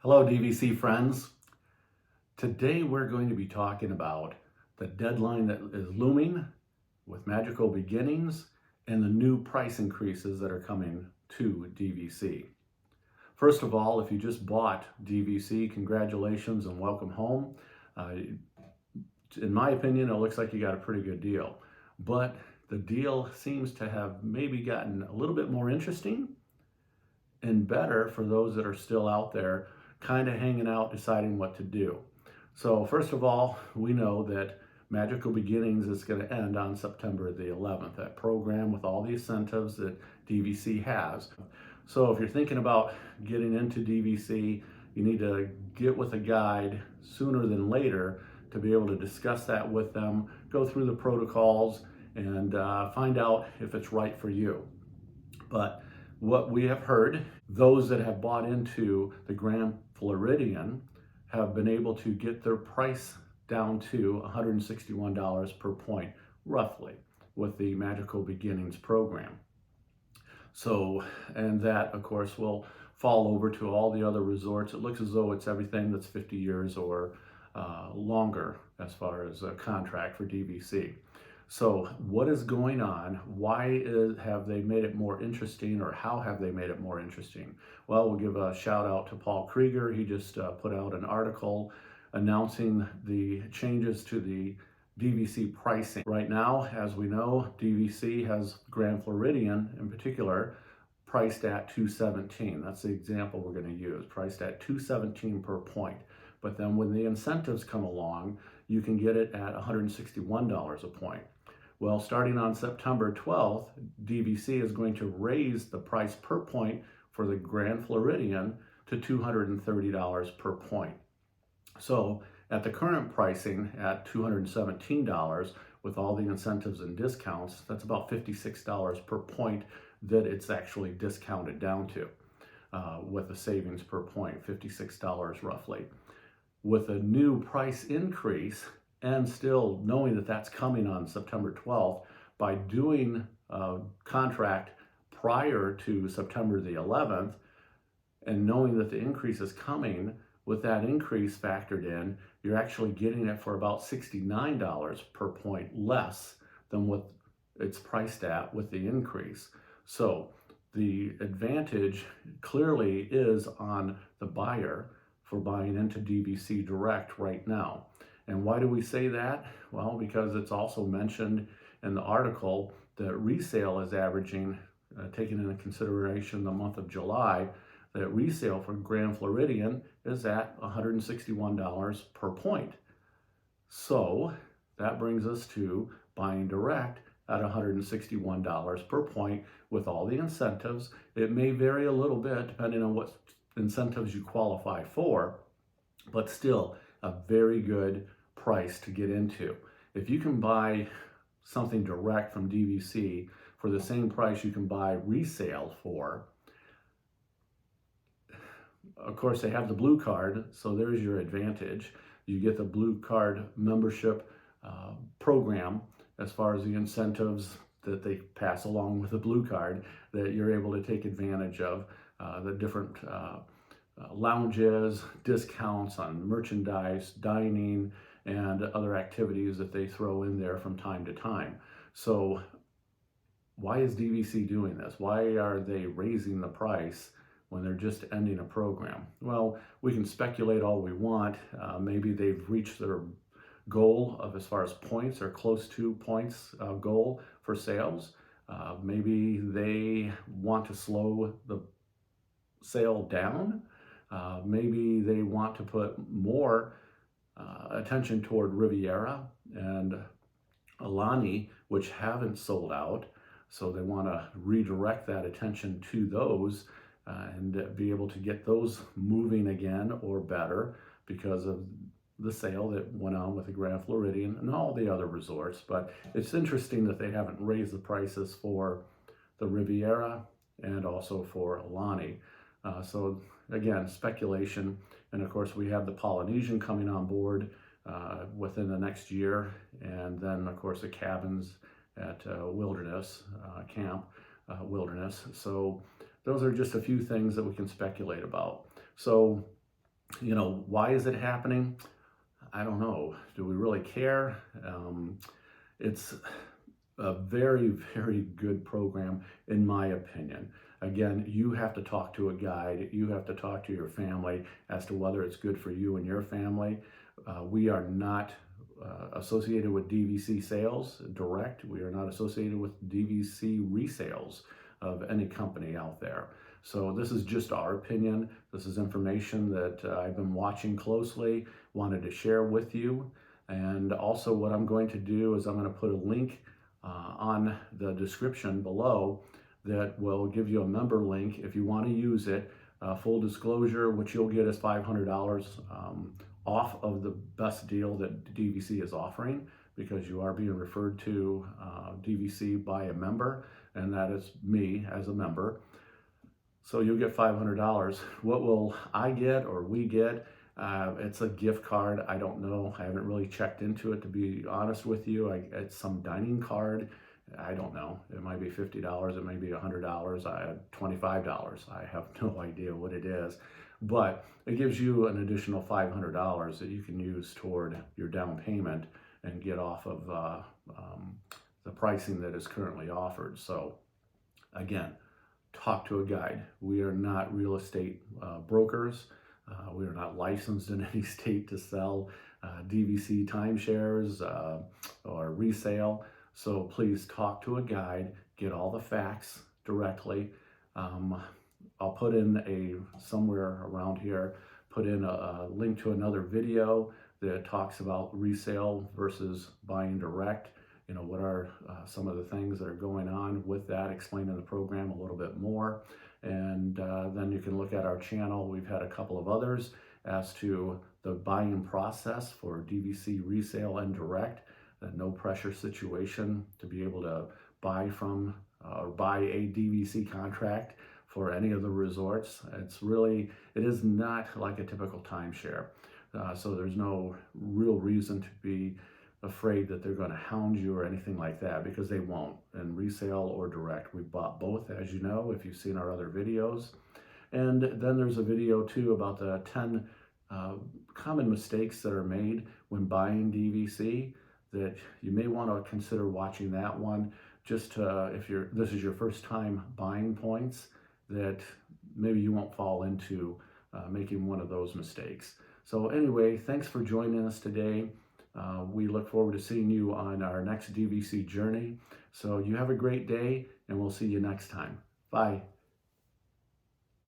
Hello, DVC friends. Today we're going to be talking about the deadline that is looming with Magical Beginnings and the new price increases that are coming to DVC. First of all, if you just bought DVC, congratulations and welcome home. In my opinion, it looks like you got a pretty good deal, but the deal seems to have maybe gotten a little bit more interesting and better for those that are still out there kind of hanging out deciding what to do. So first of all, we know that Magical Beginnings is going to end on September the 11th, that program with all the incentives that DVC has. So if you're thinking about getting into DVC, you need to get with a guide sooner than later to be able to discuss that with them, go through the protocols, and find out if it's right for you. But what we have heard, those that have bought into the Grand Floridian have been able to get their price down to $161 per point, roughly, with the Magical Beginnings program. So, and that, of course, will fall over to all the other resorts. It looks as though it's everything that's 50 years or longer as far as a contract for DVC. So what is going on? Why have they made it more interesting, or how have they made it more interesting? Well, we'll give a shout out to Paul Krieger. He just put out an article announcing the changes to the DVC pricing. Right now, as we know, DVC has Grand Floridian in particular priced at $217. That's the example we're going to use, priced at $217 per point. But then when the incentives come along, you can get it at $161 a point. Well, starting on September 12th, DVC is going to raise the price per point for the Grand Floridian to $230 per point. So at the current pricing at $217, with all the incentives and discounts, that's about $56 per point that it's actually discounted down to, with the savings per point, $56 roughly. With a new price increase, and still knowing that that's coming on September 12th, by doing a contract prior to September the 11th, and knowing that the increase is coming, with that increase factored in, you're actually getting it for about $69 per point less than what it's priced at with the increase. So the advantage clearly is on the buyer for buying into DVC Direct right now. And why do we say that? Well, because it's also mentioned in the article that resale is averaging, taking into consideration the month of July, that resale for Grand Floridian is at $161 per point. So that brings us to buying direct at $161 per point with all the incentives. It may vary a little bit depending on what incentives you qualify for, but still a very good price to get into. If you can buy something direct from DVC for the same price you can buy resale for, of course they have the blue card, so there's your advantage. You get the blue card membership program as far as the incentives that they pass along with the blue card that you're able to take advantage of, the different lounges, discounts on merchandise, dining, and other activities that they throw in there from time to time. So why is DVC doing this? Why are they raising the price when they're just ending a program? Well, we can speculate all we want. Maybe they've reached their goal of, as far as points, or close to points goal for sales. Maybe they want to slow the sale down. Maybe they want to put more attention toward Riviera and Alani, which haven't sold out. So they want to redirect that attention to those and be able to get those moving again or better because of the sale that went on with the Grand Floridian and all the other resorts. But it's interesting that they haven't raised the prices for the Riviera and also for Alani. So again, speculation. And of course, we have the Polynesian coming on board within the next year. And then, of course, the cabins at Wilderness Camp Wilderness. So those are just a few things that we can speculate about. So Why is it happening? I don't know. Do we really care? It's a very, very good program, in my opinion. Again, you have to talk to a guide. You have to talk to your family as to whether it's good for you and your family. We are not associated with DVC sales direct. We are not associated with DVC resales of any company out there. So this is just our opinion. This is information that I've been watching closely, wanted to share with you. And also what I'm going to do is I'm going to put a link on the description below that will give you a member link if you want to use it. Full disclosure, what you'll get is $500 off of the best deal that DVC is offering, because you are being referred to DVC by a member, and that is me as a member. So you'll get $500. What will I get or we get? It's a gift card. I don't know. I haven't really checked into it, to be honest with you. It's some dining card. I don't know. It might be $50. It may be $100. $25. I have no idea what it is. But it gives you an additional $500 that you can use toward your down payment and get off of the pricing that is currently offered. So again, talk to a guide. We are not real estate brokers. We are not licensed in any state to sell DVC timeshares or resale. So please talk to a guide, get all the facts directly. I'll put in somewhere around here, put in a link to another video that talks about resale versus buying direct. What are some of the things that are going on with that, explaining the program a little bit more. And then you can look at our channel. We've had a couple of others as to the buying process for DVC resale and direct, a no pressure situation to be able to buy from or buy a DVC contract for any of the resorts. It is not like a typical timeshare. So there's no real reason to be afraid that they're going to hound you or anything like that, because they won't. In resale or direct, we've bought both, as you know, if you've seen our other videos. And then there's a video too about the 10 common mistakes that are made when buying DVC, that you may want to consider watching that one, just if this is your first time buying points, that maybe you won't fall into making one of those mistakes. So anyway, thanks for joining us today. We look forward to seeing you on our next DVC journey. So you have a great day, and we'll see you next time. Bye.